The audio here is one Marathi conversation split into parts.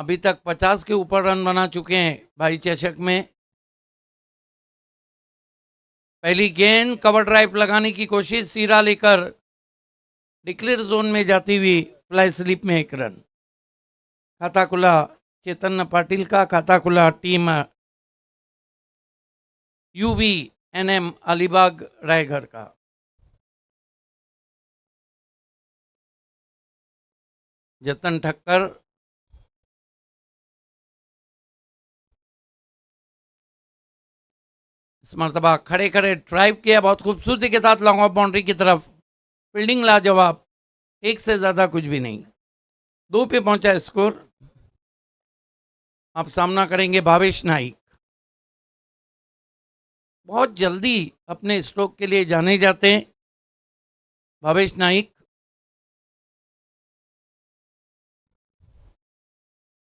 अभी तक 50 के ऊपर रन बना चुके हैं भाई चषक में। पहली गेंद कवर ड्राइव लगाने की कोशिश, सीरा लेकर डिक्लेयर जोन में जाती हुई फ्लाई स्लिप में 1 रन। खाता खुला चेतन पाटिल का, खाता खुला team UV NM Alibag Raigad का। जतन ठक्कर इस मरतबा खड़े खड़े ड्राइव किया बहुत खूबसूरती के साथ लॉन्ग ऑफ बाउंड्री की तरफ। फील्डिंग लाजवाब, एक से ज्यादा कुछ भी नहीं। 2 पे पहुंचा स्कोर। अब सामना करेंगे भावेश नाइक। बहुत जल्दी अपने स्ट्रोक के लिए जाने जाते हैं भावेश नाइक।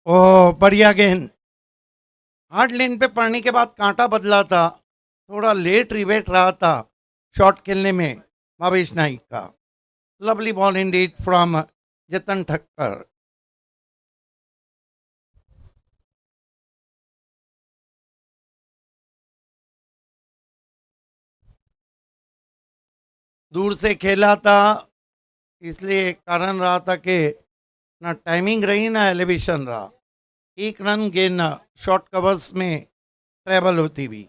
ओह बढ़िया गेंद, हार्ड लेन पे पड़ने के बाद कांटा बदला था, थोड़ा लेट रिवेट रहा था शॉट खेलने में भावेश नाइक का। लवली बॉल इंडीड फ्रॉम जतन ठक्कर। दूर से खेला था, इसलिए कारण रहा था कि ना टाइमिंग रही ना एलिवेशन रहा। 1 रन गेंद शॉर्ट कवर्स में ट्रेवल होती हुई।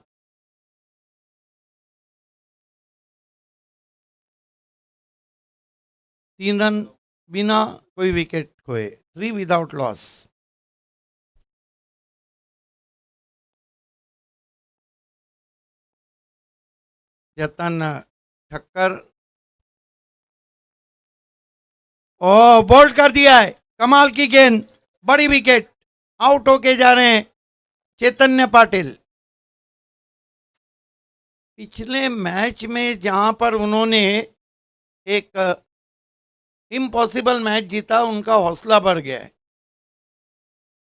3 रन बिना कोई विकेट खोए, 3 विदाउट लॉस। जतन ठक्कर ओ बोल्ड कर दिया है, कमाल की गेंद, बड़ी विकेट। आउट होके जा रहे हैं चैतन्य पाटिल। पिछले मैच में जहां पर उन्होंने एक इम्पॉसिबल मैच जीता, उनका हौसला बढ़ गया है।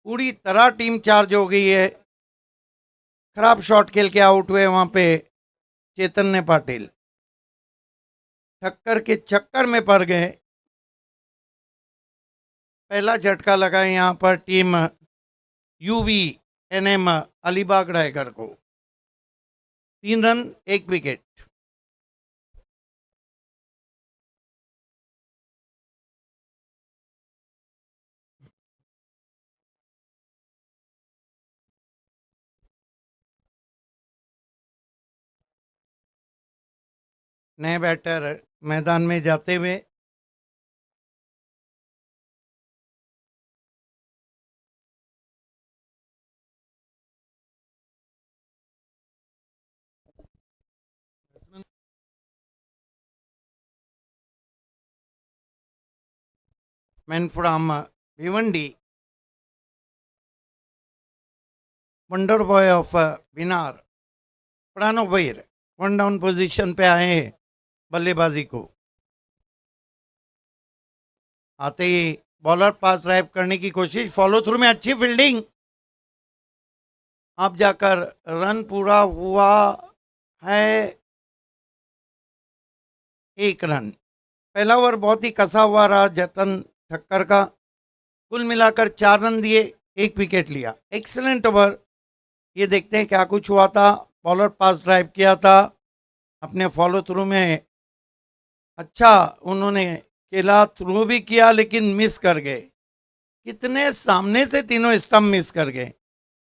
पूरी तरह टीम चार्ज हो गई है। खराब शॉट खेल के आउट हुए वहां पे चैतन्य पाटिल, ठक्कर के चक्कर में पड़ गए। पहला झटका लगा यहाँ पर team UV NM Alibag Raigad को। 3 रन 1 विकेट। नए बैटर मैदान में जाते हुए। Man from Bhiwandi, wonder boy of Binar, Pranav Bhair 1 down position पे आए हैं बल्लेबाजी को। आते ही बॉलर पास ड्राइव करने की कोशिश, फॉलो थ्रू में अच्छी फील्डिंग। अब जाकर रन पूरा हुआ है, 1 रन। पहला ओवर बहुत ही कसा हुआ रहा जतन ठक्कर का। कुल मिलाकर 4 रन दिए, 1 विकेट लिया। Excellent over. ये देखते हैं क्या कुछ हुआ था। बॉलर पास ड्राइव किया था, अपने फॉलो थ्रू में अच्छा उन्होंने खेला, थ्रू भी किया लेकिन मिस कर गए। कितने सामने से तीनों स्टंप मिस कर गए,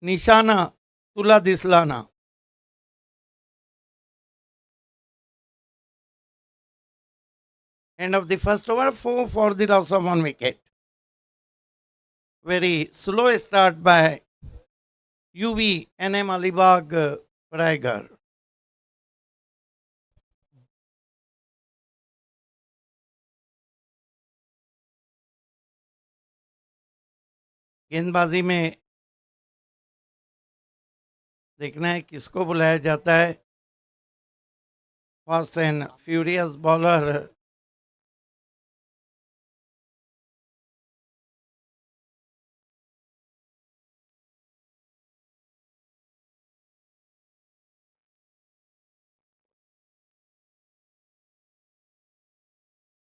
निशाना तुला दिसलाना। End of the first over, 4 for the loss of 1 wicket. Very slow start by UV NM Alibag Raigar. गेंदबाजी में देखना है किसको बुलाया जाता है। Fast and furious bowler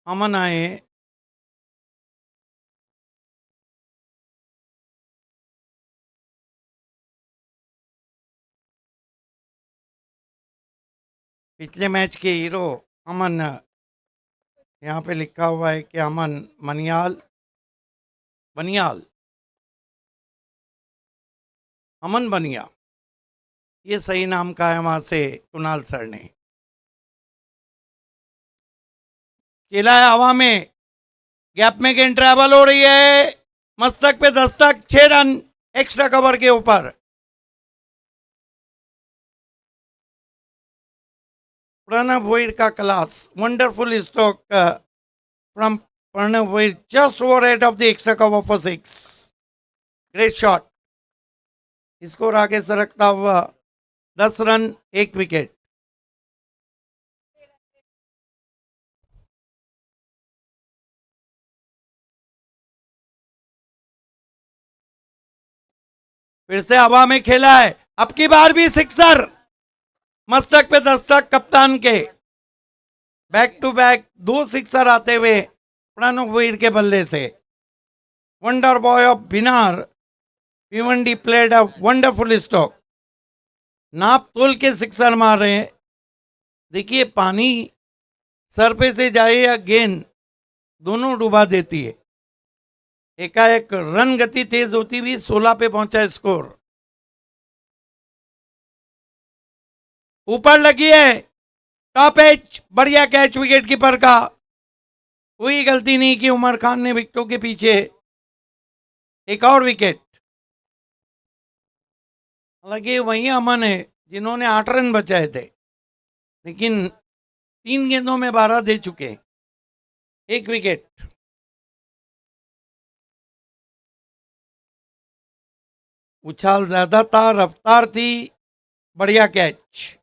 Aman आए। पिछले मैच के हीरो अमन, यहाँ पे लिखा हुआ है कि अमन मनियाल बनियाल, अमन बनिया, ये सही नाम का है वहां से कुणाल सर ने। खेला है हवा में, गैप में गेंद ट्रैवल हो रही है, मस्तक पे दस्तक, 6 रन एक्स्ट्रा कवर के ऊपर। प्रणव वैर का class, wonderful stroke from Pranav Vair, just over head of the extra cover for 6। Great shot. Score आगे सरकता हुआ 10 रन, 1 विकेट। फिर से हवा में खेला है, अब की बार भी सिक्सर, मस्तक पे दस्तक कप्तान के। बैक टू बैक 2 सिक्सर आते हुए प्रणव वैर के बल्ले से। Wonder boy of Binar Bhiwandi played a wonderful stroke. नाप तोल के सिक्सर मार रहे हैं। देखिए पानी सर पे से जाए या गेंद, दोनों डुबा देती है। एकाएक रन गति तेज होती हुई 16 पे पहुंचा स्कोर। ऊपर लगी है, टॉप एज, बढ़िया कैच विकेट कीपर का। कोई गलती नहीं की उमर खान ने विकेटों के पीछे। एक और विकेट। हालांकि वही अमन है जिन्होंने 8 रन बचाए थे, लेकिन 3 गेंदों में 12 दे चुके। 1 विकेट। उछाल ज्यादा था, रफ्तार थी, बढ़िया कैच।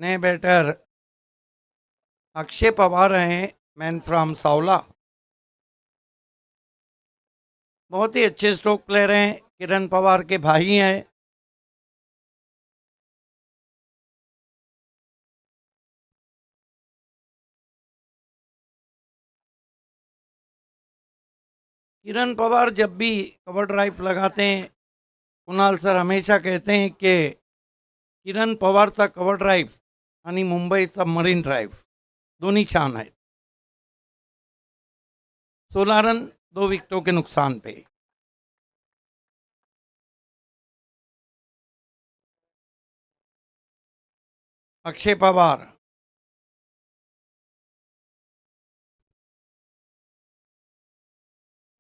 नए बैटर अक्षय पवार हैं, मैन फ्रॉम सावला। बहुत ही अच्छे स्ट्रोक प्लेयर हैं, किरण पवार के भाई हैं। किरण पवार जब भी कवर ड्राइव लगाते हैं, कुणाल सर हमेशा कहते हैं कि किरण पवार सा कवर ड्राइव आणि मुंबई सबमरीन ड्राइव दोनों छान आहेत। 16 रन, 2 विकेटों के नुकसान पे। अक्षय पवार,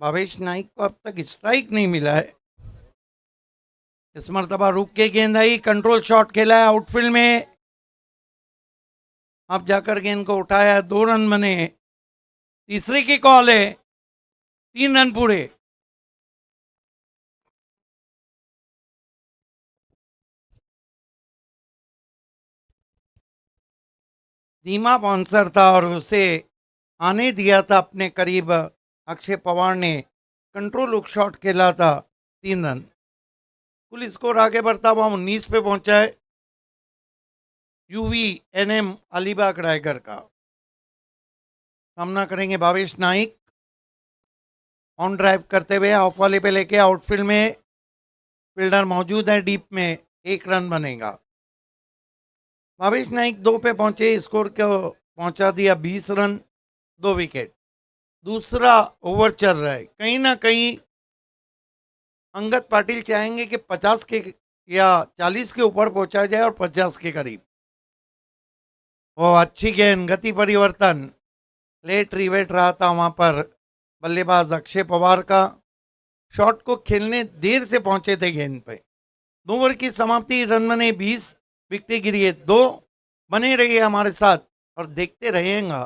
भावेश नाइक को अब तक स्ट्राइक नहीं मिला है। इस मरतबा रुक के गेंद आई, कंट्रोल शॉट खेला है आउटफील्ड में। अब जाकर गेंद को उठाया, 2 रन बने। तीसरे की कॉल है, 3 रन पूरे। धीमा बाउंसर था और उसे आने दिया था अपने करीब। अक्षय पवार ने कंट्रोल लुक शॉट खेला था, 3 रन। कुल स्कोर आगे बढ़ता हुआ 19 पे पहुंचा है। यूवी एनएम अलीबाग रायगढ़ का सामना करेंगे भावेश नाइक। ऑन ड्राइव करते हुए ऑफ वाले पे लेके आउटफील्ड में फील्डर मौजूद है डीप में, 1 रन बनेगा। भावेश नाइक 2 पे पहुंचे, स्कोर को पहुंचा दिया 20 रन, 2 विकेट। दूसरा ओवर चल रहा है, कहीं ना कहीं अंगद पाटिल चाहेंगे कि 50 के या 40 के ऊपर पहुंचा जाए और 50 के करीब। वो अच्छी गेंद, गति परिवर्तन, लेट रिवेट रहा था वहां पर बल्लेबाज अक्षय पवार का। शॉट को खेलने देर से पहुंचे थे गेंद पे। 2 ओवर की समाप्ति, रन बने 20, विकेटें गिरी है 2। बने रहिए हमारे साथ और देखते रहेंगे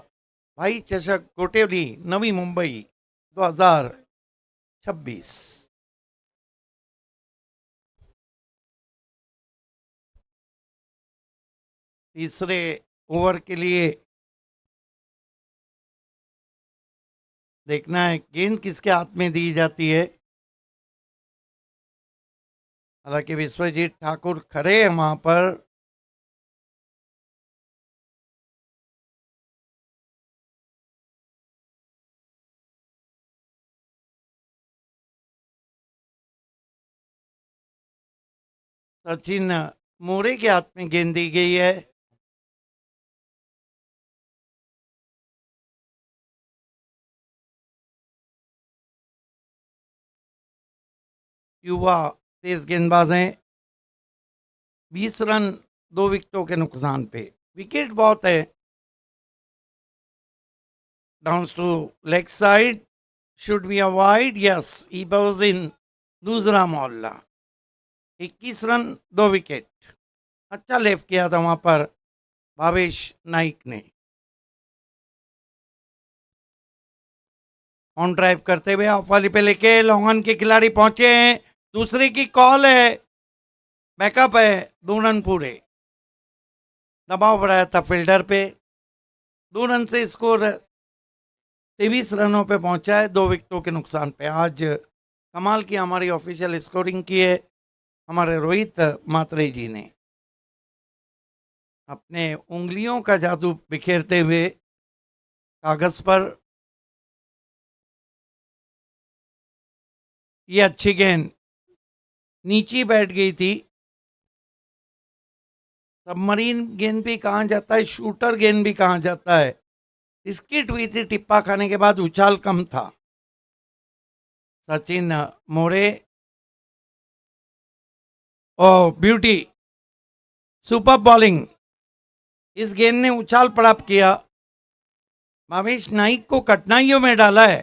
भाई चषक कोटेली नवी मुंबई 2026। तीसरे ओवर के लिए देखना है गेंद किसके हाथ में दी जाती है। हालांकि विश्वजीत ठाकुर खड़े हैं वहां पर। सचिन मोरे के हाथ में गेंद दी गई है। युवा तेज गेंदबाज हैं। 20 रन 2 विकेटों के नुकसान पे। विकेट बहुत है। Down to leg side, should be avoid, yes he was in. दूसरा मोहल्ला। 21 रन 2 विकेट। अच्छा लेफ्ट किया था वहां पर भावेश नाइक ने। ऑन ड्राइव करते हुए ऑफ वाली पे लेके लॉन्ग ऑन के खिलाड़ी पहुंचे हैं। दूसरे की कॉल है, बैकअप है, 2 रन पूरे। दबाव बढ़ाया था फील्डर पे। 2 रन से स्कोर 23 रनों पे पहुंचा है 2 विकेटों के नुकसान पे। आज कमाल की हमारी ऑफिशियल स्कोरिंग की है हमारे रोहित मात्रे जी ने, अपने उंगलियों का जादू बिखेरते हुए कागज पर। ये अच्छी गेंद नीचे बैठ गई थी। सबमरीन गेंद भी कहाँ जाता है, शूटर गेंद भी कहाँ जाता है। स्किट हुई थी टिप्पा खाने के बाद, उछाल कम था। सचिन मोरे, ओ ब्यूटी, सुपर बॉलिंग। इस गेंद ने उछाल प्राप्त किया। भावेश नाइक को कठिनाइयों में डाला है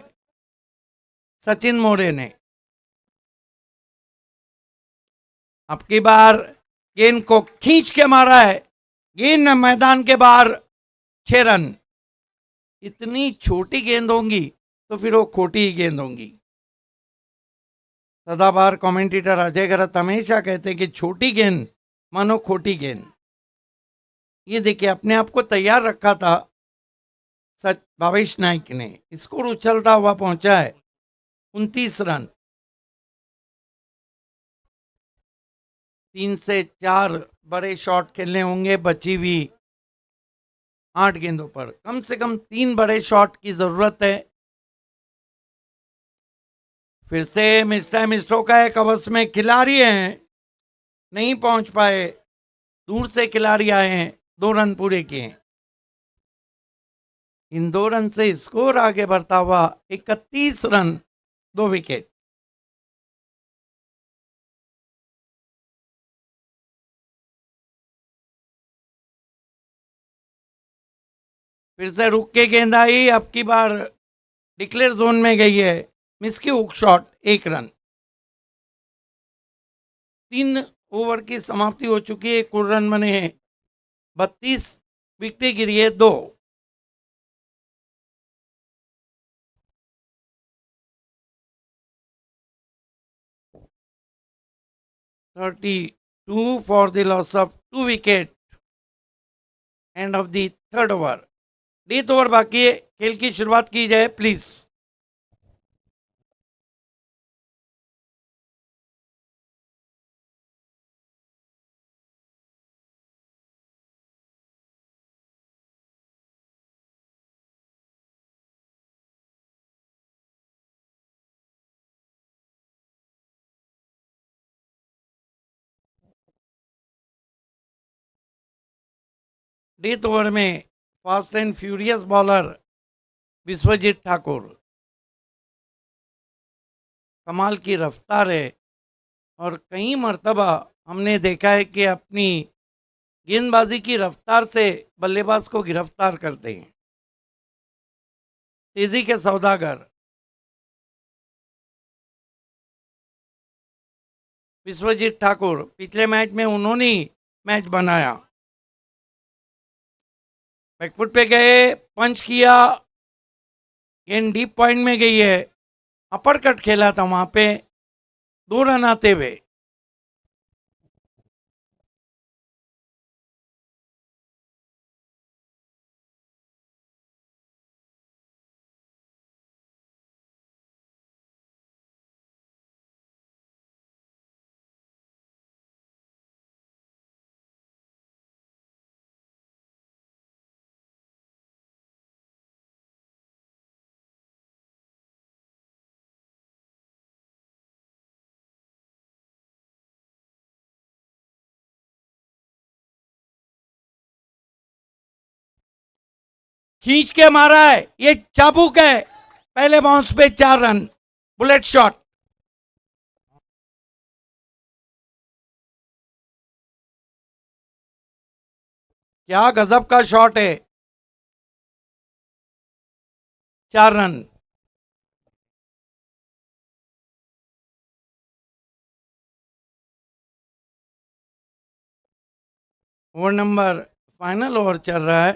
सचिन मोरे ने। अब की बार गेंद को खींच के मारा है। गेंद मैदान के बाहर। 6 रन। इतनी छोटी गेंद होंगी तो फिर वो खोटी ही गेंद होंगी। सदाबहार कमेंटेटर अजय गरत हमेशा कहते कि छोटी गेंद मानो खोटी गेंद। ये देखिए अपने आप को तैयार रखा था सच भावेश नाइक ने। स्कोर उछलता हुआ पहुंचा है 29 रन। 3 से 4 बड़े शॉट खेलने होंगे बची हुई 8 गेंदों पर। कम से कम 3 बड़े शॉट की जरूरत है। फिर से मिस्टर मिस्ट्रो का एक अवश्य में खिलाड़ी हैं, नहीं पहुंच पाए। दूर से खिलाड़ी आए हैं, 2 रन पूरे किए। इन 2 रन से स्कोर आगे बढ़ता हुआ 31 रन 2 विकेट। फिर से रुक के गेंद आई, अब की बार डिक्लेयर जोन में गई है। मिस की हुक शॉट, 1 रन। 3 ओवर की समाप्ति हो चुकी है, कुल रन बने हैं 32। विकेटें गिरी है 2। 32 for the loss of 2 wicket. End of the third over. 8 over बाकी है, खेल की शुरुआत की जाए प्लीज। डेथ ओवर में fast and furious bowler Vishwajeet Thakur. कमाल की रफ्तार है और कई मर्तबा हमने देखा है कि अपनी गेंदबाजी की रफ्तार से बल्लेबाज को गिरफ्तार करते हैं। तेजी के सौदागर विश्वजीत ठाकुर, पिछले मैच में उन्होंने ही मैच बनाया। बैकफुट पे गए, पंच किया, गेंद डीप पॉइंट में गई है। अपर कट खेला था वहां पे, 2 रन आते हुए। खींच के मारा है, ये चाबुक है। पहले बाउंस पे 4 रन, बुलेट शॉट। क्या गजब का शॉट है, 4 run. Over number, final over चल रहा है।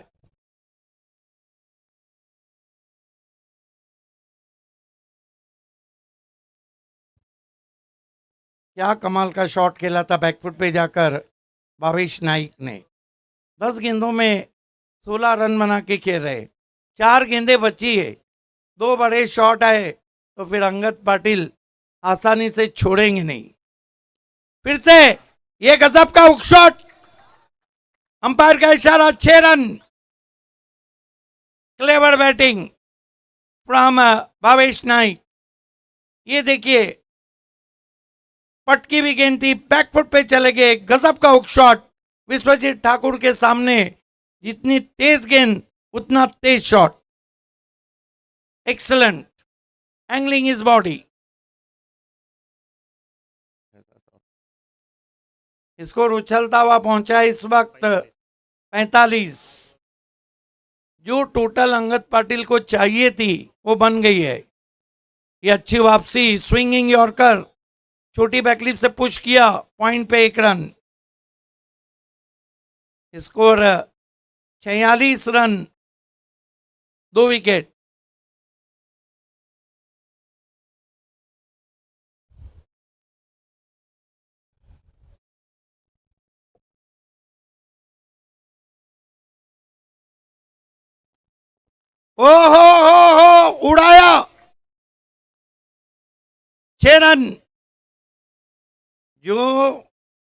क्या कमाल का शॉट खेला था बैकफुट पे जाकर भावेश नाइक ने। 10 गेंदों में 16 रन बना के खेल रहे, 4 गेंदें बची है, 2 बड़े शॉट आए तो फिर अंगद पाटिल आसानी से छोड़ेंगे नहीं। फिर से ये गजब का हुक शॉट, अंपायर का इशारा, 6 run. Clever batting from Bhavesh Naik. ये देखिए, पटकी भी गेंद थी, बैकफुट पे चले गए, गजब का हुक शॉट। विश्वजीत ठाकुर के सामने जितनी तेज गेंद उतना तेज shot. Excellent angling is body. Score उछलता हुआ पहुंचा इस वक्त 45। जो टोटल अंगद पाटिल को चाहिए थी वो बन गई है। ये अच्छी वापसी, स्विंगिंग यॉर्कर, छोटी बैकलिप से पुश किया, पॉइंट पे 1 रन। Score 46 run, 2 wicket. ओ हो, उड़ाया, 6 रन। जो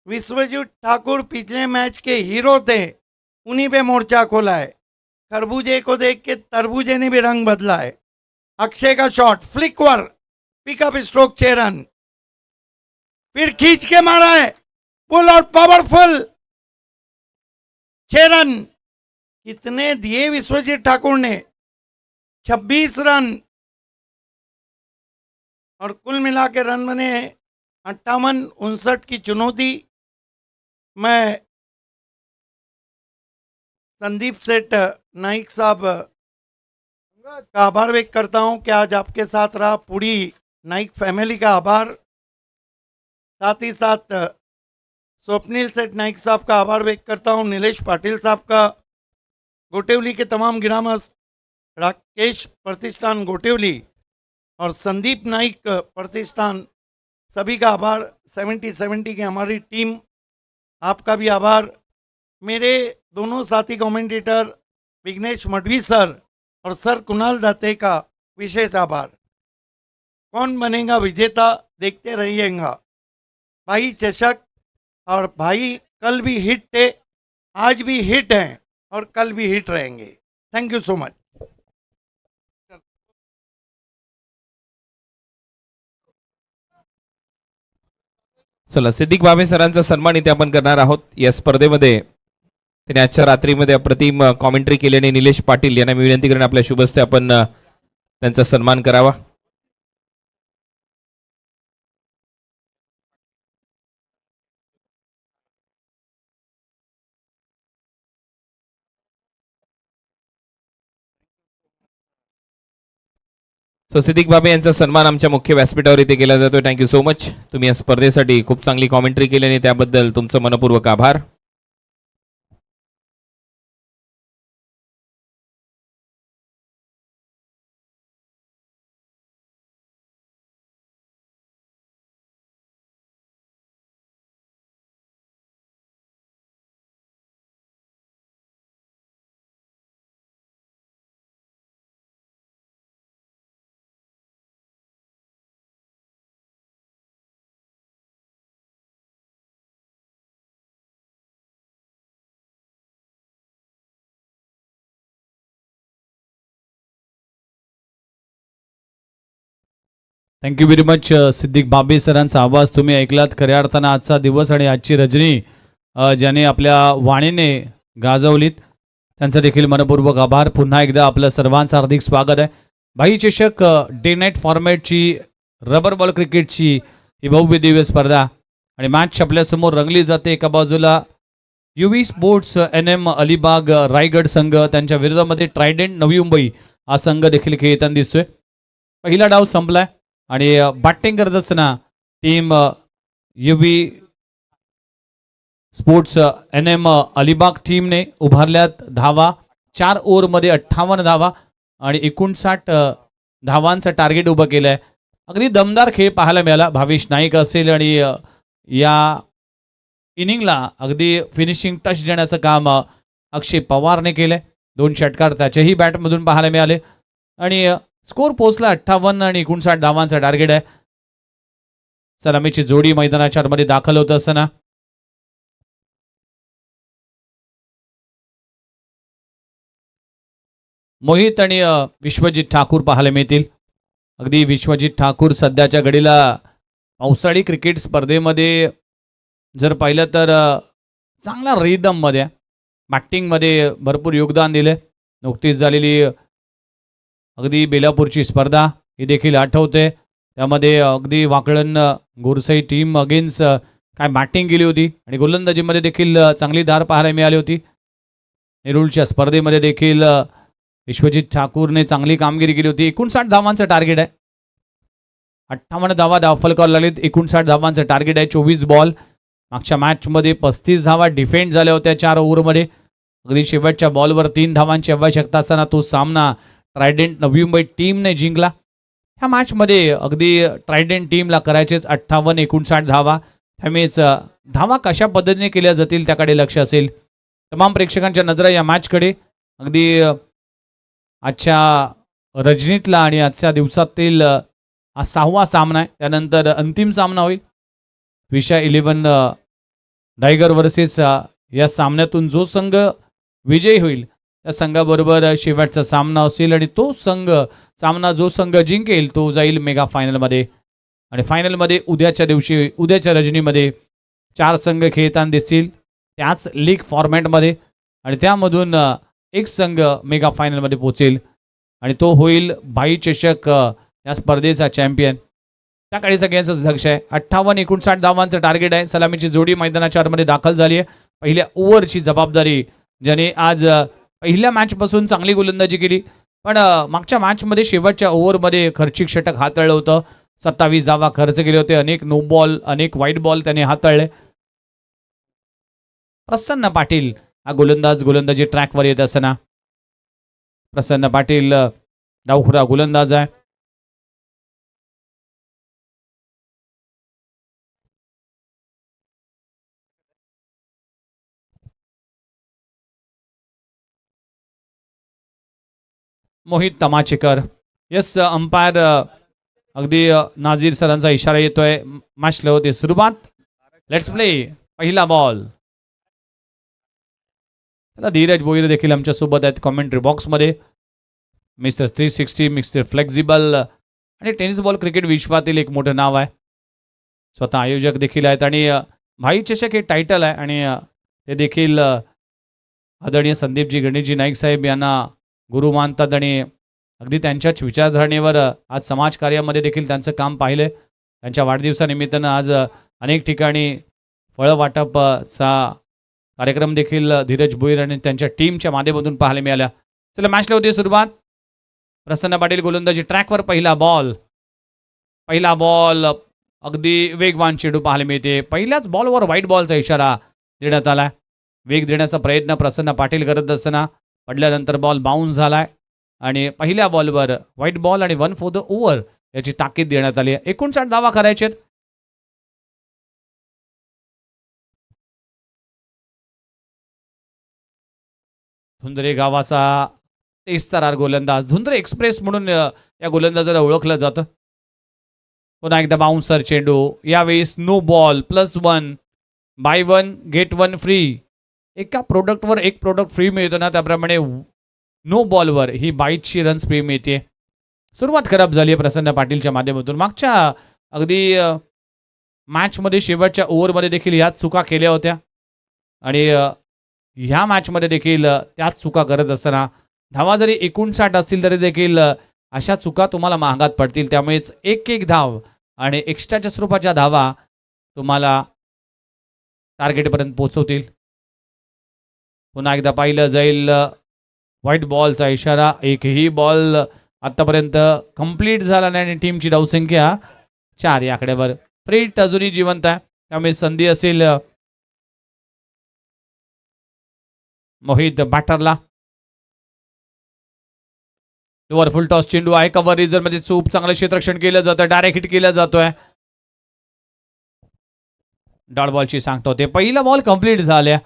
विश्वजीत ठाकुर पिछले मैच के हीरो थे, उन्हीं पे मोर्चा खोला है। खरबूजे को देख के तरबूजे ने भी रंग बदला है। अक्षय का शॉट, फ्लिकवर, पिकअप स्ट्रोक, 6 रन। फिर खींच के मारा है, पुल और पावरफुल, 6 रन। कितने दिए विश्वजीत ठाकुर ने? 26 रन। और कुल मिला के रन बने 58-59 की चुनौती। मैं संदीप सेठ नाइक साहब का आभार व्यक्त करता हूं कि आज आपके साथ रहा। पूरी नाइक फैमिली का आभार, साथ ही साथ स्वप्निल सेठ नाइक साहब का आभार व्यक्त करता हूं, नीलेश पाटिल साहब का, गोटेवली के तमाम गिरामस, राकेश प्रतिष्ठान गोटेवली और संदीप नाइक प्रतिष्ठान, सभी का आभार। 70-70 की हमारी टीम, आपका भी आभार। मेरे दोनों साथी कमेंटेटर विघ्नेश मडवी सर और सर कुणाल दत्ते का विशेष आभार। कौन बनेगा विजेता देखते रहिएगा। भाई चषक और भाई कल भी हिट थे, आज भी हिट हैं और कल भी हिट रहेंगे। Thank you so much. चला, सिद्दीक बाबे सरांचा सन्मान इथे आपण करणार आहोत। या स्पर्धेमध्ये त्यांनी आजच्या रात्रीमध्ये अप्रतिम कॉमेंट्री केल्याने निलेश पाटील यांना मी विनंती करेन आपल्या शुभ हस्ते आपण त्यांचा सन्मान करावा। सो सिद्दीक बाबे यांचा सन्मान आमच्या मुख्य व्यासपीठावर इथे केला जातोय। Thank you so much. तुम्ही या स्पर्धेसाठी खूप चांगली कॉमेंट्री केल्याने त्याबद्दल तुमचं मनपूर्वक आभार। थँक्यू व्हेरी मच सिद्दीक बाबे सरांचा आवाज तुम्ही ऐकलात। खऱ्या अर्थानं आजचा दिवस आणि आजची रजनी ज्याने आपल्या वाणीने गाजवलीत त्यांचं देखील मनपूर्वक आभार. पुन्हा एकदा आपलं सर्वांचं हार्दिक स्वागत आहे. भाई चषक डे नाईट फॉर्मॅटची रबर बॉल क्रिकेटची ही भव्य दिव्य स्पर्धा आणि मॅच आपल्यासमोर रंगली जाते. एका बाजूला युवी स्पोर्ट्स NM अलिबाग रायगड संघ, त्यांच्या विरोधामध्ये ट्रायडेंट नवी मुंबई हा संघ देखील खेळताना दिसतोय. पहिला डाव संपलाय आणि बॅटिंग करत असताना टीम युवी स्पोर्ट्स NM अलिबाग टीमने उभारल्यात धावा. 4 ओव्हरमध्ये 58 धावा आणि 59 धावांचं टार्गेट उभं केलं आहे. अगदी दमदार खेळ पाहायला मिळाला. भावेश नाईक असेल आणि या इनिंगला अगदी फिनिशिंग टच देण्याचं काम अक्षय पवारने केलंय. 2 षटकार त्याच्याही बॅटमधून पाहायला मिळाले आणि स्कोर पोहोचला 58 आणि 59 धावांचा टार्गेट आहे. सलामीची जोडी मैदानाच्या आतमध्ये दाखल होत असताना मोहित आणि विश्वजित ठाकूर पाहायला मिळतील. अगदी विश्वजित ठाकूर सध्याच्या घडीला पावसाळी क्रिकेट स्पर्धेमध्ये जर पाहिलं तर चांगला रिदममध्ये बॅटिंगमध्ये भरपूर योगदान दिले. नुकतीच झालेली अगदी बेलापूरची स्पर्धा ही देखील आठवते. त्यामध्ये अगदी वाकळण गोरसाई टीम अगेन्स्ट काय बॅटिंग केली होती आणि गोलंदाजीमध्ये देखील चांगली धार पाहायला मिळाली होती. नेरूळच्या स्पर्धेमध्ये देखील विश्वजित ठाकूरने चांगली कामगिरी केली होती. 59 धावांचं टार्गेट आहे. 58 धावा धावफलकावर लागलीत. 59 धावांचं टार्गेट आहे. 24 बॉल. मागच्या मॅचमध्ये 35 धावा डिफेंड झाल्या होत्या 4 ओव्हरमध्ये. अगदी शेवटच्या बॉलवर 3 धावांची आवश्यकता असताना तो सामना ट्रायडेंट नवी मुंबई टीमने जिंकला. ह्या मॅचमध्ये अगदी ट्रायडेंट टीमला करायचेच 58-59 धावा. त्यामुळेच धावा कशा पद्धतीने केल्या जातील त्याकडे लक्ष असेल. तमाम प्रेक्षकांच्या नजरा या मॅचकडे. अगदी आजच्या रजनीतला आणि आजच्या दिवसातील हा 6वा सामना आहे. त्यानंतर अंतिम सामना होईल. विषा 11 टायगर वर्सेस या सामन्यातून जो संघ विजयी होईल त्या संघाबरोबर शेवटचा सामना असेल आणि तो सामना जो संघ जिंकेल तो जाईल मेगा फायनलमध्ये. आणि फायनलमध्ये उद्याच्या रजनीमध्ये 4 संघ खेळताना दिसतील त्याच लीग फॉर्मॅटमध्ये आणि त्यामधून एक संघ मेगा फायनलमध्ये पोहोचेल आणि तो होईल भाई चषक या स्पर्धेचा चॅम्पियन. त्याकडे सगळ्यांचंच लक्ष आहे. 58-59 धावांचं टार्गेट आहे. सलामीची जोडी मैदानाच्या आतमध्ये दाखल झाली आहे. पहिल्या ओव्हरची जबाबदारी ज्याने आज पहिल्या मॅचपासून चांगली गोलंदाजी केली पण मागच्या मॅचमध्ये शेवटच्या ओव्हरमध्ये खर्चिक षटक हाताळलं होतं. 27 धावा खर्च केले होते. अनेक नो बॉल अनेक वाईट बॉल त्याने हाताळले. प्रसन्न पाटील हा गोलंदाजी ट्रॅकवर येत असताना प्रसन्न पाटील डावखुरा गोलंदाज आहे. मोहित तमाचेकर. यस अंपायर अगदी नाझीर सरांचा इशारा येतोय. मॅचला होते सुरुवात. Let's play. पहिला बॉल. त्याला धीरज भोईर देखील आमच्या सोबत आहेत कॉमेंट्री बॉक्समध्ये. मिस्टर 360 मिस्टर फ्लेक्झिबल आणि टेनिस बॉल क्रिकेट विश्वातील एक मोठं नाव आहे. स्वतः आयोजक देखील आहेत आणि भाई चषक हे टायटल आहे आणि ते देखील आदरणीय संदीपजी गणेशजी नाईक साहेब यांना गुरु मानतात आणि अगदी त्यांच्याच विचारधारणेवर आज समाजकार्यामध्ये देखील त्यांचं काम पाहिलं. त्यांच्या वाढदिवसानिमित्तानं आज अनेक ठिकाणी फळं वाटपचा कार्यक्रम देखील धीरज भोईर आणि त्यांच्या टीमच्या माध्यमातून पाहायला मिळाल्या. चला मॅचला होती सुरुवात. प्रसन्न पाटील गोलंदाजी ट्रॅकवर. पहिला बॉल अगदी वेगवान चेंडू पाहायला मिळते. पहिल्याच बॉलवर व्हाईट बॉलचा इशारा देण्यात आला. वेग देण्याचा प्रयत्न प्रसन्न पाटील करत असताना पडल्यानंतर बॉल बाउन्स झालाय आणि पहिल्या बॉलवर व्हाईट बॉल आणि 1 फॉर द ओव्हर याची ताकीद देण्यात आली. 59 धावा करायचे. धुंद्रे गावाचा तेस्तरार गोलंदाज. धुंद्रे एक्सप्रेस म्हणून या गोलंदाजाला ओळखलं जातं. पुन्हा एकदा बाउन्सर चेंडू. यावेळेस no ball +1 buy 1 get 1 free. एका प्रोडक्टवर एक प्रोडक्ट फ्री मिळतो ना त्याप्रमाणे नो बॉलवर ही 22ची रन्स फ्री मिळते. सुरुवात खराब झाली आहे प्रसन्न पाटीलच्या माध्यमातून. मागच्या अगदी मॅचमध्ये शेवटच्या ओव्हरमध्ये देखील याच चुका केल्या होत्या आणि ह्या मॅचमध्ये देखील त्याच चुका करत असताना धावा जरी 59 असतील तरी देखील अशा चुका तुम्हाला महागात पडतील. त्यामुळेच एक एक धाव आणि एक्स्ट्राच्या स्वरूपाच्या धावा तुम्हाला टार्गेटपर्यंत पोहोचवतील. पुन्हा एकदा पाहिलं जाईल व्हाईट बॉलचा इशारा. एकही बॉल आतापर्यंत कंप्लीट झाला नाही आणि टीमची धावसंख्या 4 या आकड्यावर. प्रेट अजूनही जिवंत आहे, त्यामुळे संधी असेल मोहित बॅटरला. लोअर फुल टॉस चेंडू आहे, कव्हर रिझन मध्ये खूप चांगलं क्षेत्ररक्षण केलं जातं, डायरेक्ट हिट केला जातोय. डॉट बॉलची सांगतो ते पहिला बॉल कंप्लीट झाल्या.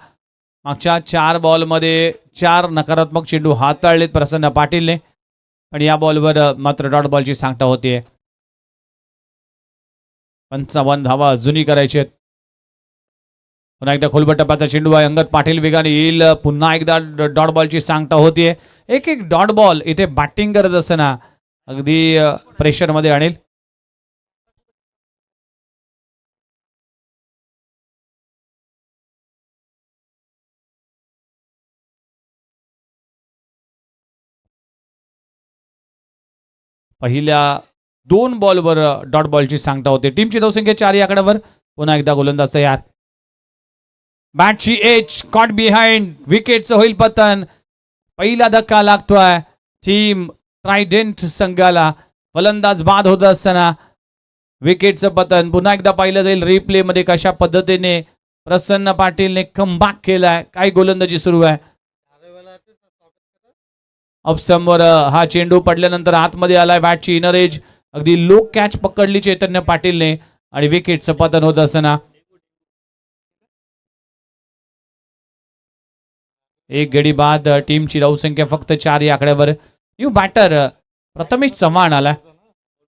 मागच्या 4 बॉलमध्ये 4 नकारात्मक चेंडू हाताळलेत प्रसन्न पाटीलने, पण या बॉलवर मात्र डॉट बॉलची सांगता होतीये. 55 धावा अजूनही करायचे आहेत. पुन्हा एकदा खोलबट टप्प्याचा चेंडू आहे, अंगद पाटील वेगाने येईल. पुन्हा एकदा डॉट बॉलची सांगता होतीये. एक एक डॉट बॉल इथे बॅटिंग करत असताना अगदी प्रेशरमध्ये आणेल. पहिल्या 2 बॉलवर डॉट बॉलची सांगता होते. टीमची धावसंख्या 4 या आकड्यावर. पुन्हा एकदा गोलंदाज तयार. बॅटची एज कॉट बिहाइंड, विकेटचं होईल पतन. पहिला धक्का लागतोय टीम ट्रायडेंट संघाला. फलंदाज बाद होत असताना विकेटचं पतन. पुन्हा एकदा पाहिलं जाईल रिप्ले मध्ये कशा पद्धतीने प्रसन्न पाटीलने कमबॅक केलाय. काय गोलंदाजी सुरू आहे. अपसमोर हा चेंडू पडल्यानंतर आतमध्ये आलाय. बॅटची इनर एज अगदी लो कॅच पकडली चैतन्य पाटीलने आणि विकेटचं पतन होत असताना एक गडी बाद. टीमची धावसंख्या फक्त 4 या आकड्यावर. न्यू बॅटर प्रथमेश चव्हाण आला.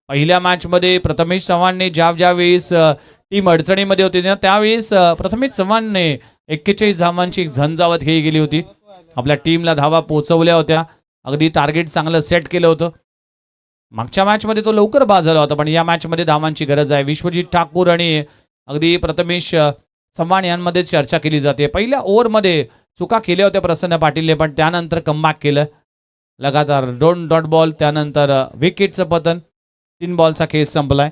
पहिल्या मॅच मध्ये प्रथमेश चव्हाणने ज्या वेळेस टीम अडचणीमध्ये होती त्यावेळेस प्रथमेश चव्हाणने 41 धावांची एक झंझावत खेळी गेली होती. आपल्या टीमला धावा पोहोचवल्या होत्या. अगदी टार्गेट चांगलं सेट केलं होतं. मागच्या मॅचमध्ये तो लवकर बाद झाला होता, पण या मॅचमध्ये धावांची गरज आहे. विश्वजित ठाकूर आणि अगदी प्रथमेश चव्हाण यांमध्ये चर्चा केली जाते. पहिल्या ओव्हरमध्ये चुका केल्या होत्या प्रसन्न पाटीलने, पण त्यानंतर कमबॅक केलं. लगातार 2 डॉट बॉल, त्यानंतर विकेटचं पतन. 3 बॉलचा खेळ संपलाय.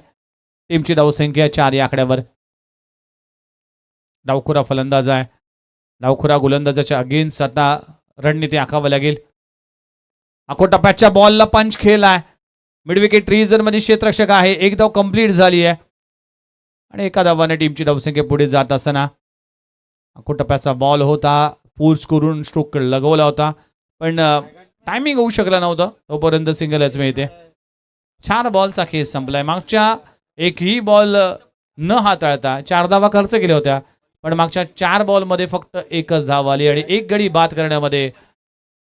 टीमची धावसंख्या 4 या आकड्यावर. डावखुरा फलंदाज आहे. डावखुरा गोलंदाजाच्या अगेन्स्ट आता रणनीती आखावं लागेल. टप्प्याच्या बॉलला पंच खेळलाय. मिड विकेट रिजन मध्ये क्षेत्ररक्षक आहे. एक धाव कंप्लीट झाली आहे आणि एका धावाने टीमची धावसंख्या पुढे जात असताना टप्प्याचा बॉल होता. पुश करून स्ट्रोक लगवला होता, पण टायमिंग होऊ शकला नव्हतं. तोपर्यंत सिंगलच मिळते. 4 बॉलचा खेळ संपलाय. मागच्या एकही बॉल न हाताळता 4 धावा खर्च केल्या होत्या, पण मागच्या 4 बॉलमध्ये फक्त एकच धाव आली आणि एक गडी बाद करण्यामध्ये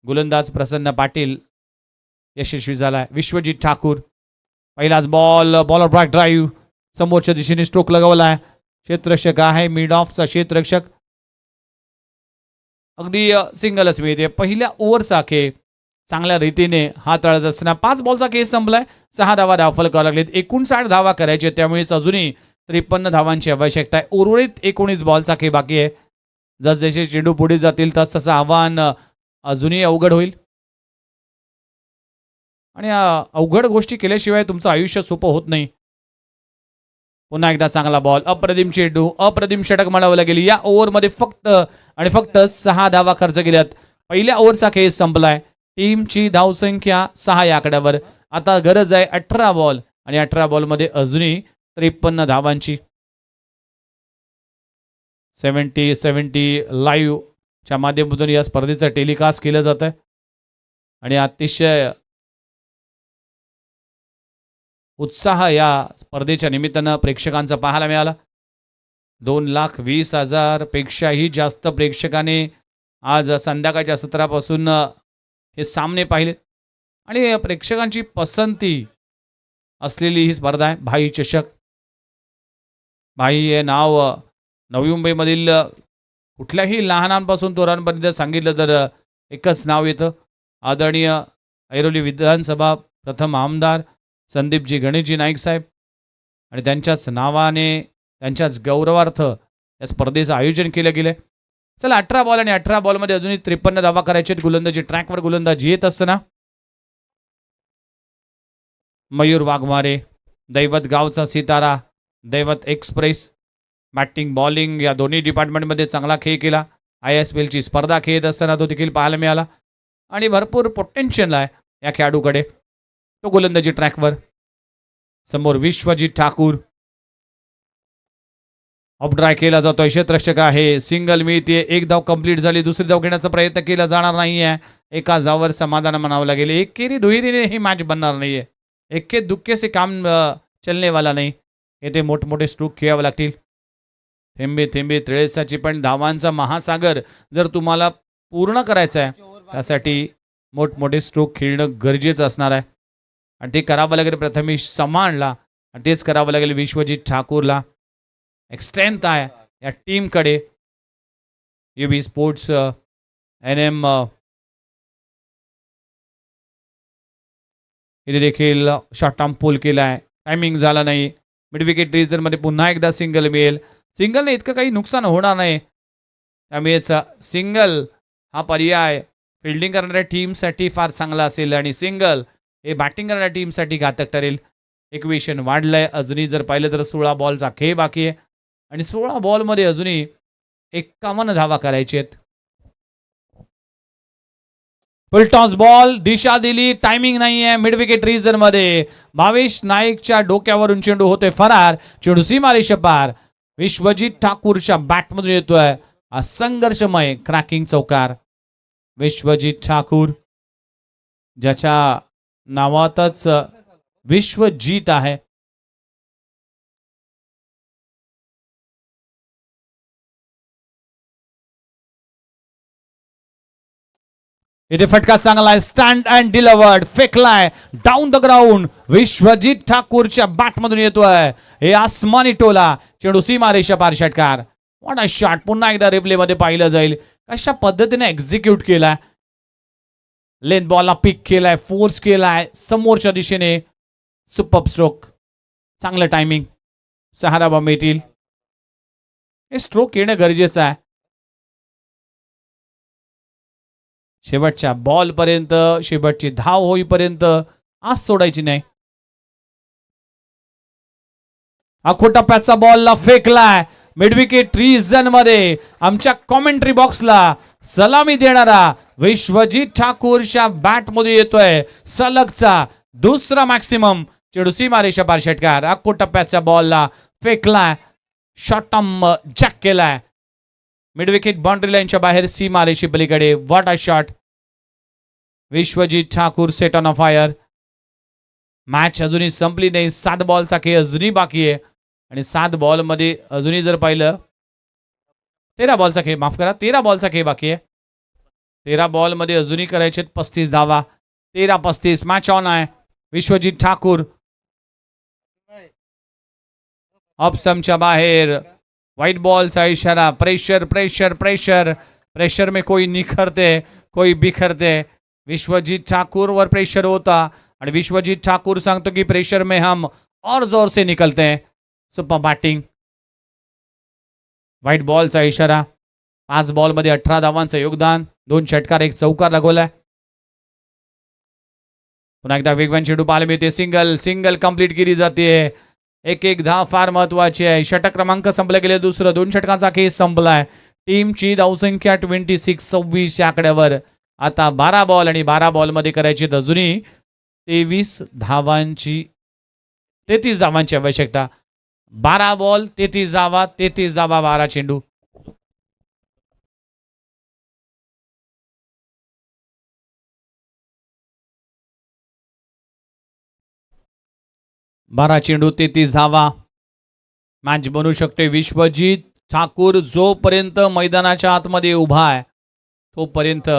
गोलंदाज प्रसन्न पाटील यशस्वी झालाय. विश्वजित ठाकूर पहिलाच बॉलर ब्रॅक ड्राईव्ह समोरच्या दिशेने स्ट्रोक लगवलाय. क्षेत्ररक्षक आहे, मिड ऑफचा क्षेत्ररक्षक. अगदी सिंगलच मिळते. पहिल्या ओव्हरचा खेळ चांगल्या रीतीने हाताळत असताना 5 बॉलचा खेळ संपलाय. 6 धावा धावफल करावं लागलेत. 59 धावा करायचे, त्यामुळेच अजूनही 53 धावांची आवश्यकता आहे. उर्वरित 19 बॉलचा खेळ बाकी आहे. जसजसे चेंडू पुढे जातील तसं आव्हान अजूनही अवघड होईल आणि अवघड गोष्टी केल्याशिवाय तुमचं आयुष्य सोपं होत नाही. पुन्हा एकदा चांगला बॉल, अप्रतिम चेंडू, अप्रतिम षटक म्हणावं लागेल. या ओव्हरमध्ये फक्त आणि फक्त 6 धावा खर्च केल्यात. पहिल्या ओव्हरचा खेळ संपलाय. टीमची धावसंख्या 6 या आकड्यावर. आता गरज आहे 18 बॉल आणि 18 बॉलमध्ये अजूनही 53 धावांची. 70 लाईव्ह च्या माध्यमातून या स्पर्धेचं टेलिकास्ट केलं जात आहे आणि अतिशय उत्साह या स्पर्धेच्या निमित्तानं प्रेक्षकांचा पाहायला मिळाला. 2,20,000 पेक्षाही जास्त प्रेक्षकांनी आज संध्याकाळच्या सत्रापासून हे सामने पाहिले आणि प्रेक्षकांची पसंती असलेली ही स्पर्धा आहे. भाई चषक. भाई हे नाव नवी मुंबईमधील कुठल्याही लहानांपासून तोरांपर्यंत सांगितलं तर एकच नाव येतं. आदरणीय ऐरोली विधानसभा प्रथम आमदार संदीपजी गणेशजी नाईक साहेब आणि त्यांच्याच नावाने त्यांच्याच गौरवार्थ या स्पर्धेचं आयोजन केलं गेलं. चला 18 बॉल आणि 18 बॉलमध्ये अजूनही 53 धावा करायचे आहेत. गोलंदाजी ट्रॅकवर गोलंदाजी येत असताना मयूर वाघमारे, दैवत गावचा सितारा, दैवत एक्सप्रेस, बॅटिंग बॉलिंग या दोन्ही डिपार्टमेंटमध्ये चांगला खेळ केला. ISPL ची स्पर्धा खेळत असताना तो देखील पाहायला मिळाला आणि भरपूर पोटेन्शियल आहे या खेळाडूकडे. तो गोलंदाजी ट्रॅकवर. समोर विश्वजित ठाकूर, ऑफ ड्राय केला जातोय, क्षेत्ररक्षक आहे, सिंगल मिळते, एक धाव कंप्लीट झाली, दुसरी धाव घेण्याचा प्रयत्न केला जाणार नाहीये. एका धावावर समाधान म्हणावं लागेल. एकेरी दुहेरीने ही मॅच बनणार नाहीये. एक्के दुक्के से काम चलने वाला नाही. येथे मोठमोठे स्ट्रोक खेळावे लागतील. थेंबे थेंबे तळेसाची पण धावांचा महासागर जर तुम्हाला पूर्ण करायचा आहे त्यासाठी मोठमोठे स्ट्रोक खेळणं गरजेचं असणार आहे आणि ते करावं लागेल प्रथमेश चव्हाणला आणि तेच करावं लागेल विश्वजित ठाकूरला. एक स्ट्रेंथ आहे या टीमकडे. UB स्पोर्ट्स NM इथे देखील शॉर्ट टर्म पुल केलाय, टायमिंग झाला नाही. मिड विकेट मध्ये पुन्हा एकदा सिंगल मिळेल. सिंगलने इतकं काही नुकसान होणार नाही, त्यामुळेच सिंगल हा पर्याय फिल्डिंग करणाऱ्या टीमसाठी फार चांगला असेल आणि सिंगल हे बॅटिंग करणाऱ्या टीमसाठी घातक ठरेल. इक्वेशन वाढलंय. अजूनही जर पाहिलं तर 16 बॉलचा खेळ बाकी आहे आणि 16 बॉलमध्ये अजूनही 51 धावा करायचे आहेत. फुल टॉस बॉल, दिशा दिली, टायमिंग नाहीये. मिड विकेट मध्ये भावेश नाईकच्या डोक्यावरून चेंडू होतोय फरार. चेंडू सीमारेषा पार. विश्वजित ठाकूरच्या बॅटमधून येतोय संघर्षमय क्रॅकिंग चौकार. विश्वजित ठाकूर ज्याच्या नावातच विश्वजीत आहे. इथे फटका चांगला आहे. स्टँड अँड डिलिव्हर्ड, फेकलाय डाऊन द ग्राउंड. विश्वजित ठाकूरच्या बॅटमधून येतोय हे आसमानी टोला. चेंडू सीमारेषा पार. षटकार. What a shot. पुन्हा एकदा रिप्ले मध्ये पाहिलं जाईल कशा पद्धतीने एक्झिक्यूट केलाय. लेन बॉलला पिक केलाय, फोर्स केलाय समोरच्या दिशेने. सुपर स्ट्रोक, चांगलं टायमिंग. 6 धावा मिळतील. हे स्ट्रोक येणं गरजेचं आहे. शेवटच्या बॉल पर्यंत, शेवटची धाव होईपर्यंत आज सोडायची नाही. आखो टप्प्याचा बॉलला फेकलाय मिडविकेट मध्ये. आमच्या कॉमेंट्री बॉक्सला सलामी देणारा विश्वजित ठाकूरच्या बॅटमध्ये येतोय सलगचा दुसरा मॅक्सिमम. चेंडू सीमारेषा पार. षटकार. आखो टप्प्याच्या बॉलला फेकलाय, शॉर्ट टर्म जॅक केलाय मिडविकेट बाउंड्री लाईनच्या बाहेर सीमारेषे पलीकडे. What a shot. Vishwajit Thakur set on a fire. Match अजूनही संपली नाही. 7 बॉलचा खेळ अजूनही बाकी आहे आणि 7 बॉलमध्ये अजूनही जर पाहिलं 13 बॉलचा खेळ, माफ करा 13 बॉलचा खेळ बाकी आहे. 13 बॉलमध्ये अजूनही करायचे 35 धावा. 13-35 मॅच ऑन आहे. विश्वजित ठाकूर ऑप्शनच्या बाहेर. व्हाईट बॉलचा इशारा. Pressure pressure pressure. प्रेशर में कोई निखरते कोई बिखरते. विश्वजीत ठाकूर वर प्रेशर होता आणि विश्वजीत ठाकूर सांगतो की प्रेशर में हम और जोर से निकलते हैं. Super batting. व्हाईट बॉलचा इशारा. 5 बॉलमध्ये 18 धावांचं योगदान. 2 षटकार, 1 चौकार लागवलाय. पुन्हा एकदा वेगवान चेंडू पाहायला मिळते. सिंगल कंप्लीट केली जाते. एक धाव फार महत्वाची आहे. षटक क्रमांक संपले गेले. दुसरं 2 षटकांचा खेळ संपलाय. टीमची धावसंख्या 26 या आकड्यावर. आता 12 बॉल आणि 12 बॉलमध्ये करायची अजूनही 33 धावांची आवश्यकता. 12 बॉल 33 धावा. 33 धावा 12 चेंडू. बारा चेंडू 33 धावा. मॅच बनू शकते. विश्वजित ठाकूर जोपर्यंत मैदानाच्या आतमध्ये उभा आहे तोपर्यंत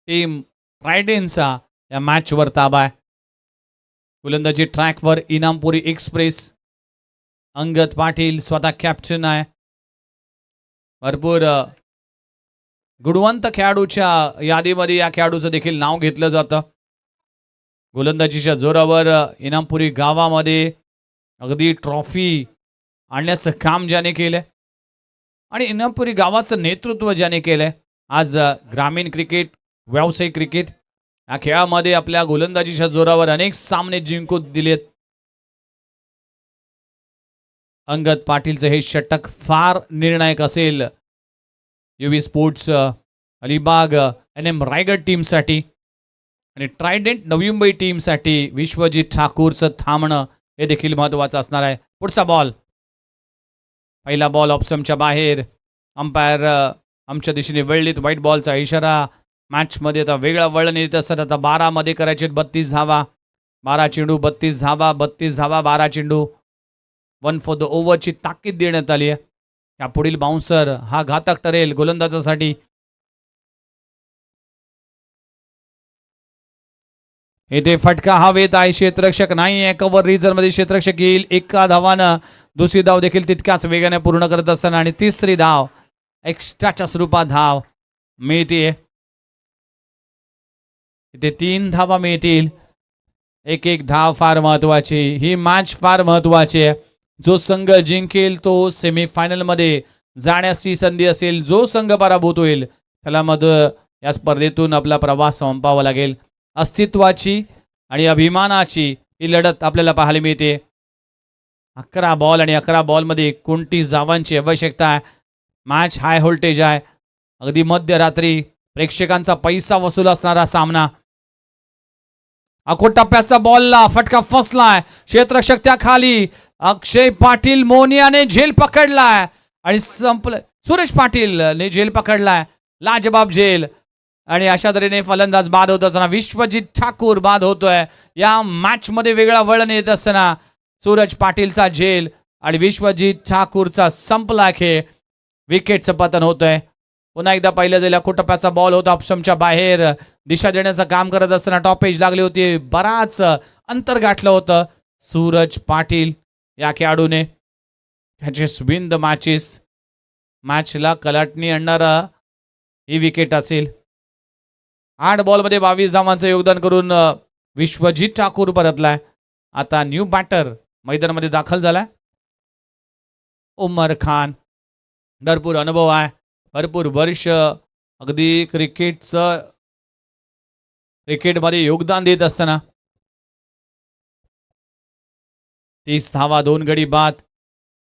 टीम रायडेनचा या मॅचवर ताबा आहे. गोलंदाजी ट्रॅकवर इनामपुरी एक्सप्रेस. अंगद पाटील स्वतः कॅप्टन आहे. भरपूर गुणवंत खेळाडूच्या यादीमध्ये या खेळाडूचं देखील नाव घेतलं जातं. गोलंदाजीच्या जोरावर इनामपुरी गावामध्ये अगदी ट्रॉफी आणण्याचं काम ज्याने केलंय आणि इनामपुरी गावाचं नेतृत्व ज्याने केलंय. आज ग्रामीण क्रिकेट, व्यावसायिक क्रिकेट या खेळामध्ये आपल्या गोलंदाजीच्या जोरावर अनेक सामने जिंकून दिलेत. अंगद पाटीलचं हे षटक फार निर्णायक असेल युवी स्पोर्ट्स अलिबाग NM रायगड टीमसाठी. आणि ट्रायडेंट नवी मुंबई टीमसाठी विश्वजित ठाकूरचं थांबणं हे देखील महत्त्वाचं असणार आहे. पुढचा बॉल, पहिला बॉल ऑप्शनच्या बाहेर. अंपायर आमच्या दिशेने वळलीत. व्हाईट बॉलचा इशारा. मॅचमध्ये आता वेगळा वळण येत असतात. आता 12 मध्ये करायचे 32 धावा. 12 चेंडू 32 धावा, 32 धावा 12 चेंडू. 1 फॉर द ओव्हरची ताकीद देण्यात आली आहे. या पुढील बाउन्सर हा घातक ठरेल गोलंदाजासाठी. इथे फटका हवेत आहे. क्षेत्ररक्षक नाही आहे. कव्हर रिजन मध्ये क्षेत्ररक्षक येईल. एका धावानं दुसरी धाव देखील तितक्याच वेगाने पूर्ण करत असताना आणि तिसरी धाव एक्स्ट्राच्या स्वरूपात धाव मिळते. इथे 3 धावा मिळतील. एक धाव फार महत्वाची. ही मॅच फार महत्वाची आहे. जो संघ जिंकेल तो सेमीफायनल मध्ये जाण्याची संधी असेल. जो संघ पराभूत होईल त्याला या स्पर्धेतून आपला प्रवास संपवावा लागेल. अस्तित्वाची आणि अभिमानाची ही लढत आपल्याला पाहायला मिळते. 11 बॉल आणि 11 बॉलमध्ये 29 धावांची आवश्यकता आहे. मॅच हाय व्होल्टेज आहे. अगदी मध्यरात्री प्रेक्षकांचा पैसा वसूल असणारा सामना. टप्प्याचा बॉलला फटका फसलाय. क्षेत्ररक्षक त्या खाली. अक्षय पाटील मोनियाने झेल पकडलाय आणि संपलं. सुरेश पाटीलने झेल पकडलाय. लाजबाब झेल. आणि अशा तऱ्हेने फलंदाज बाद होत असताना विश्वजित ठाकूर बाद होतोय. या मॅच मध्ये वेगळा वळण येत असताना सूरज पाटीलचा झेल आणि विश्वजित ठाकूरचा संपला खेळ. विकेटचं पतन होतंय. पुन्हा एकदा पाहिलं जाईल. टप्प्याचा बॉल होता ऑप्शनच्या बाहेर. दिशा देण्याचं काम करत असताना टॉप एज लागली होती. बराच अंतर गाठलं होतं. सूरज पाटील या खेळाडूने त्याचे विन द मॅचला कलाटणी आणणारा ही विकेट असेल. 8 बॉलमध्ये 22 धावांचं योगदान करून विश्वजित ठाकूर परतलाय. आता न्यू बॅटर मैदानामध्ये दाखल झालाय. उमर खान. भरपूर अनुभव आहे. भरपूर वर्ष अगदी क्रिकेटमध्ये योगदान देत असताना 30 धावा 2 गडी बाद.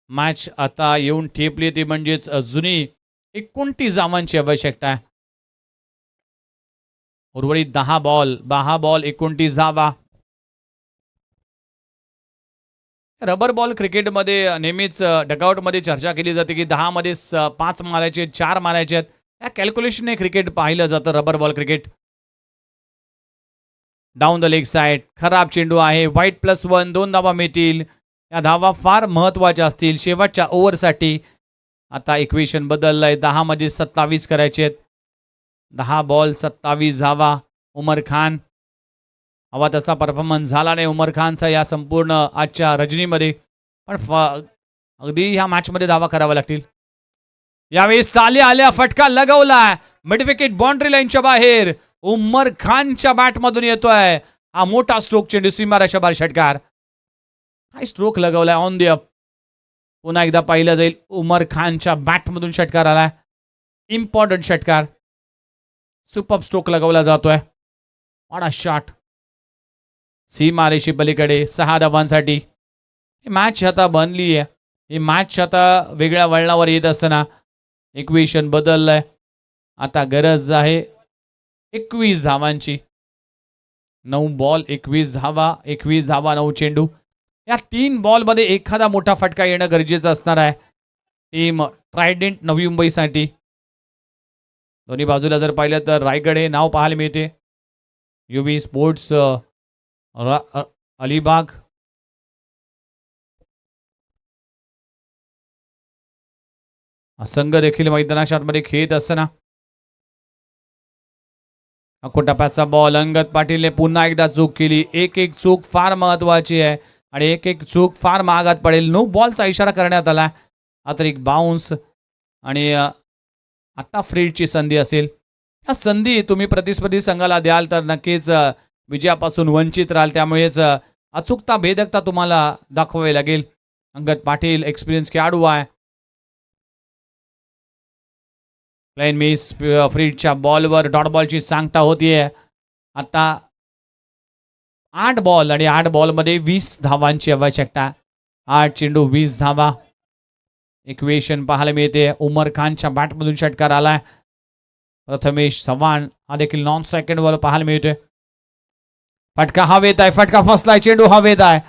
मॅच आता येऊन ठेपली ती म्हणजेच जुनी 29 धावांची आवश्यकता आहे. उर्वरित 10 बॉल 29 धावा. रबर बॉल क्रिकेटमध्ये नेहमीच डगआउटमध्ये चर्चा केली जाते की 10 मध्ये 5 मारायचे 4 मारायचे आहेत. या कॅल्क्युलेशनने क्रिकेट पाहिलं जातं. Rubber ball cricket. Down the leg side. खराब चेंडू आहे. व्हाईट +1 2 धावा मिळतील. या धावा फार महत्वाच्या असतील शेवटच्या ओव्हरसाठी. आता इक्वेशन बदललंय. 10 मध्ये 27 करायचे आहेत. 10 बॉल 27 धावा. उमर खान. हवा तसा परफॉर्मन्स झाला नाही उमर खानचा या संपूर्ण आजच्या रजनीमध्ये. पण अगदी ह्या मॅचमध्ये धावा करावा लागतील. यावेळी साले आल्या. फटका लगवलाय. मिड विकेट बाउंड्री लाईनच्या बाहेर. उमर खानच्या बॅटमधून येतोय हा मोठा स्ट्रोक चेंडू. सीमारेषा बाहेर षटकार. काय स्ट्रोक लगवलाय ऑन द अप. पुन्हा एकदा पाहिलं जाईल. उमर खानच्या बॅटमधून षटकार आलाय. इम्पॉर्टंट षटकार. सुपर स्ट्रोक लगवला जातोय. On a shot. सीमारेषे पलीकडे 6 धावांसाठी ही मॅच आता बनली आहे. ही मॅच आता वेगळ्या वळणावर येत असताना इक्वेशन बदललंय. आता गरज आहे 21 धावांची. 9 बॉल 21 धावा. 21 धावा 9 चेंडू. या 3 बॉलमध्ये एखादा मोठा फटका येणं गरजेचं असणार आहे टीम ट्रायडेंट नवी मुंबईसाठी. दोन्ही बाजूला जर पाहिलं तर रायगड हे नाव पाहायला मिळते. युवी स्पोर्ट्स अलिबाग. संघ देखील मैदानाच्या आतमध्ये खेळत असताना टप्प्याचा बॉल. अंगद पाटीलने पुन्हा एकदा चूक केली. एक चूक फार महत्वाची आहे आणि एक चूक फार महागात पडेल. नो बॉलचा इशारा करण्यात आला. आता एक बाउन्स आणि आता फ्रीडची संधी असेल. या संधी तुम्ही प्रतिस्पर्धी संघाला द्याल तर नक्कीच विजयापासून वंचित राहाल. त्यामुळेच अचूकता भेदकता तुम्हाला दाखवावी लागेल. अंगद पाटील एक्सपिरियन्स खेळाडू आहे. प्लेन मिस फ्रीडच्या बॉलवर डॉट बॉलची सांगता होतीये. आता 8 बॉल आणि 8 बॉलमध्ये 20 धावांची आवश्यकता. 8 चेंडू 20 धावा. इक्वेशन पाहायला मिळते. उमर खानच्या बॅटमधून षटकार आलाय. प्रथमेश चव्हाण हा देखील नॉन सेकंडवर पाहायला मिळतोय. फटका हवेत आहे. फटका फसलाय. चेंडू हवेत आहे.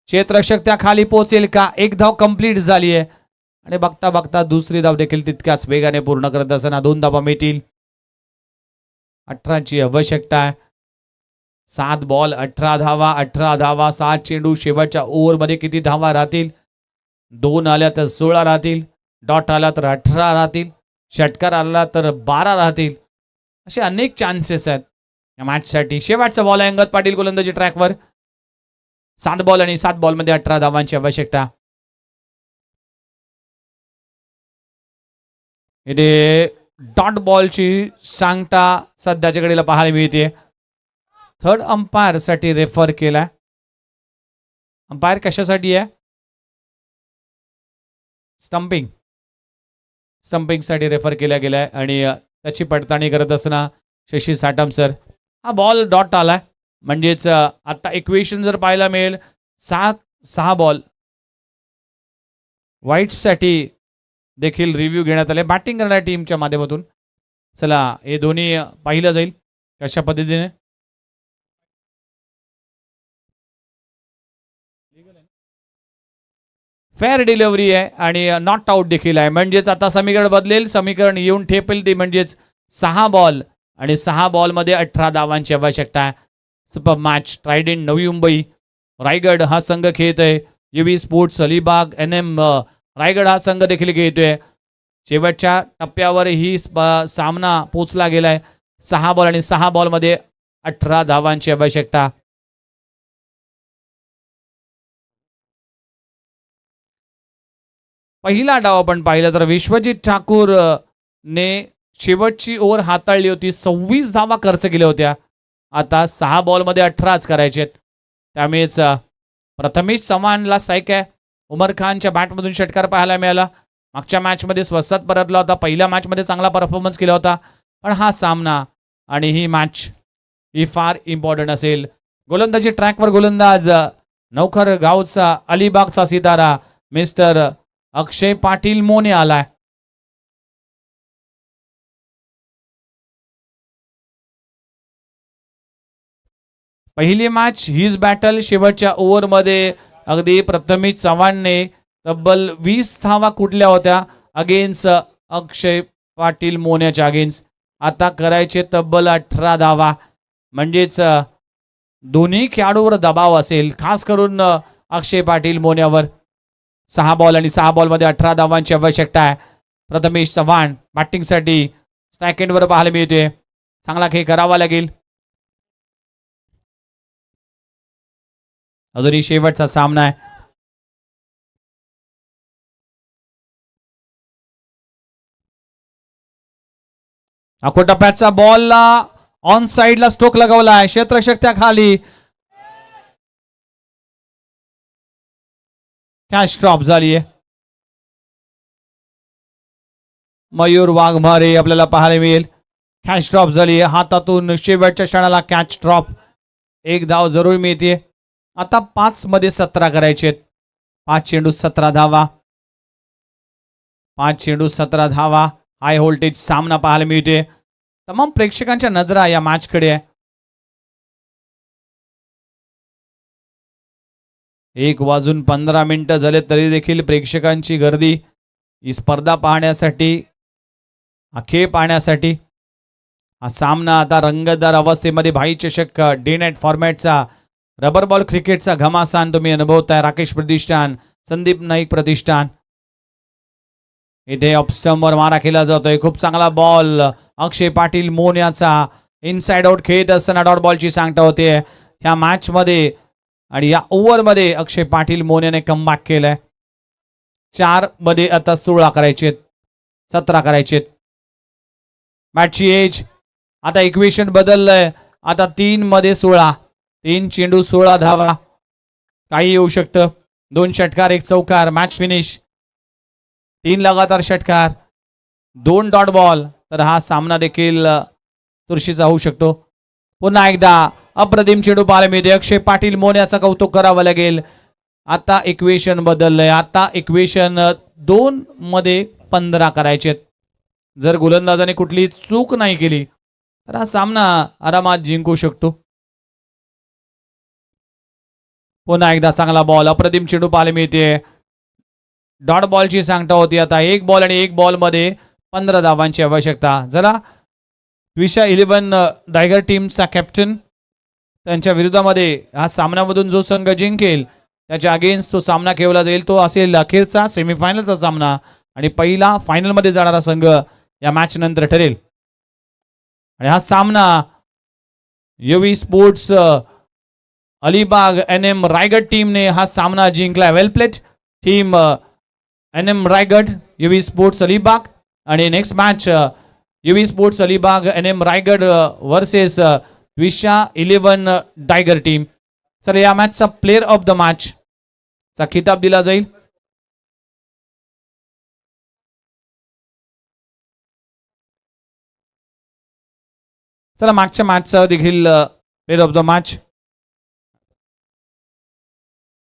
क्षेत्ररक्षक त्या खाली पोहोचेल का? एक धाव कंप्लीट झाली आहे आणि बघता बघता दुसरी धाव देखील तितक्याच वेगाने पूर्ण करत असताना 2 धावा मिळतील. 18ची आवश्यकता आहे. 7 बॉल 18 धावा. 18 धावा 7 चेंडू. शेवटच्या ओव्हरमध्ये किती धावा राहतील? 2 आल्या तर 16 राहतील. डॉट आला तर 18 राहतील. षटकार आला तर 12 राहतील. असे अनेक चान्सेस आहेत या मॅचसाठी. शेवटचा बॉल आहे. अंगद पाटील गोलंदाजी ट्रॅकवर. 7 बॉल आणि 7 बॉलमध्ये 18 धावांची आवश्यकता. इथे डॉट बॉलची सांगता सध्याच्या घडीला पाहायला मिळते. थर्ड अंपायर साठी रेफर केलाय. अंपायर कशासाठी आहे? स्टंपिंग साठी रेफर केला गेलाय आणि त्याची पडताळणी करत असताना शशी साटम सर. हा बॉल डॉट आलाय म्हणजेच आता इक्वेशन जर पाहायला मिळेल 6 बॉल. व्हाईटसाठी देखील रिव्ह्यू घेण्यात आले बॅटिंग करणाऱ्या टीमच्या माध्यमातून. चला हे दोन्ही पाहिलं जाईल कशा पद्धतीने. फेअर डिलिव्हरी आहे आणि नॉट आउट देखील आहे. म्हणजेच आता समीकरण बदलेल. समीकरण येऊन ठेपेल ते म्हणजेच 6 बॉल आणि 6 बॉलमध्ये 18 धावांची आवश्यकता आहे. Super match. Trident Navi Mumbai Raigad हा संघ खेळतोय. युवी स्पोर्ट्स अलिबाग NM रायगड हा संघ देखील खेळतोय. शेवटच्या टप्प्यावर ही सामना पोचला गेलाय. 6 बॉल आणि 6 बॉलमध्ये 18 धावांची आवश्यकता. पहिला डाव आपण पाहिला तर विश्वजित ठाकूर ने शेवटची ओव्हर हाताळली होती. 26 धावा खर्च केल्या होत्या. आता 6 बॉलमध्ये 18च करायचे. त्यामुळेच प्रथमेश चव्हाणला स्ट्राईक आहे. उमर खानच्या बॅटमधून षटकार पाहायला मिळाला. मागच्या मॅचमध्ये स्वस्तात परतला होता. पहिल्या मॅचमध्ये चांगला परफॉर्मन्स केला होता. पण हा सामना आणि ही मॅच ही फार इम्पॉर्टंट असेल. गोलंदाजी ट्रॅकवर गोलंदाज नौखर गावचा अलिबागचा सितारा मिस्टर अक्षय पाटील मोने आलाय. पहिली मॅच हीच बॅटल. शेवटच्या ओव्हरमध्ये अगदी प्रथमेश चव्हाणने तब्बल 20 धावा कुठल्या होत्या अगेन्स्ट अक्षय पाटील मोन्याच्या अगेन्स्ट. आता करायचे तब्बल 18 धावा. म्हणजेच दोन्ही खेळाडूवर दबाव असेल खास करून अक्षय पाटील मोन्यावर. 6 बॉल आणि 6 बॉलमध्ये 18 धावांची आवश्यकता आहे. प्रथमेश चव्हाण बॅटिंगसाठी स्ट्राईक एंडवर पाहायला मिळते. चांगला खेळ करावा लागेल. अजूनही शेवटचा सामना आहे. अको टप्प्याचा बॉलला ऑन साइडला स्ट्रोक लगावला आहे. क्षेत्ररक्षक त्या खाली. कॅच ड्रॉप झाली आहे. मयूर वाघमारे आपल्याला पाहायला मिळेल. कॅच ड्रॉप झाली आहे. हातातून शेवटच्या क्षणाला कॅच ड्रॉप. 1 धाव जरूर मिळते. आता 5 मध्ये 17 करायचे. 5 चेंडू 17 धावा. 5 चेंडू 17 धावा. हाय व्होल्टेज सामना पाहायला मिळते. तमाम प्रेक्षकांच्या नजरा या मॅचकडे आहे. 1:15 झाले तरी देखील प्रेक्षकांची गर्दी ही स्पर्धा पाहण्यासाठी, हा खेळ पाहण्यासाठी. हा सामना आता रंगतदार अवस्थेमध्ये भाई चषक डे नाईट फॉर्मॅटचा रबर बॉल क्रिकेटचा घमासान तुम्ही अनुभवताय. राकेश प्रतिष्ठान, संदीप नाईक प्रतिष्ठान. इथे ऑफस्टंपवर मारा केला जातोय. खूप चांगला बॉल अक्षय पाटील मोन्याचा. इनसाइड आउट खेळत असताना डॉट बॉलची सांगता होते ह्या मॅच मध्ये. आणि या ओव्हरमध्ये अक्षय पाटील मोन्याने कमबॅक केलाय. 4 मध्ये आता 16 करायचे, 17 करायचे. मॅचची एज आता इक्वेशन बदललंय. आता 3 मध्ये 16. 3 चेंडू 16 धावा. काही येऊ शकतं. 2 षटकार 1 चौकार. Match finish. 3 लगातार षटकार, 2 डॉट बॉल. तर हा सामना देखील चुरशीचा होऊ शकतो. पुन्हा एकदा अप्रतिम चेंडू पाहायला मिळते. अक्षय पाटील मोन्याचं कौतुक करावं लागेल. आता इक्वेशन बदललंय. आता इक्वेशन 2 मध्ये 15 करायचे. जर गोलंदाजाने कुठली चूक नाही केली तर हा सामना आरामात जिंकू शकतो. पुन्हा एकदा चांगला बॉल, अप्रतिम चेंडू पाहायला मिळते. डॉट बॉलची सांगता होती. आता 1 बॉल आणि 1 बॉल मध्ये 15 धावांची आवश्यकता. जरा विशा 11 टायगर टीमचा कॅप्टन, त्यांच्या विरोधामध्ये हा सामन्यामधून जो संघ जिंकेल त्याच्या अगेन्स्ट तो सामना खेळला जाईल. तो असेल अखेरचा सेमीफायनलचा सामना आणि पहिला फायनलमध्ये जाणारा संघ या मॅच नंतर ठरेल. आणि हा सामना युवी स्पोर्ट्स अलिबाग NM रायगड टीमने हा सामना जिंकला. Well played team NM Raigad, Yuvi sports Alibag. आणि next match Yuvi sports Alibag NM Raigad versus Visha 11 tiger team. चला या मॅचचा प्लेअर ऑफ द मॅच चा खिताब दिला जाईल. चला मागच्या मॅचचा देखील प्लेअर ऑफ द मॅच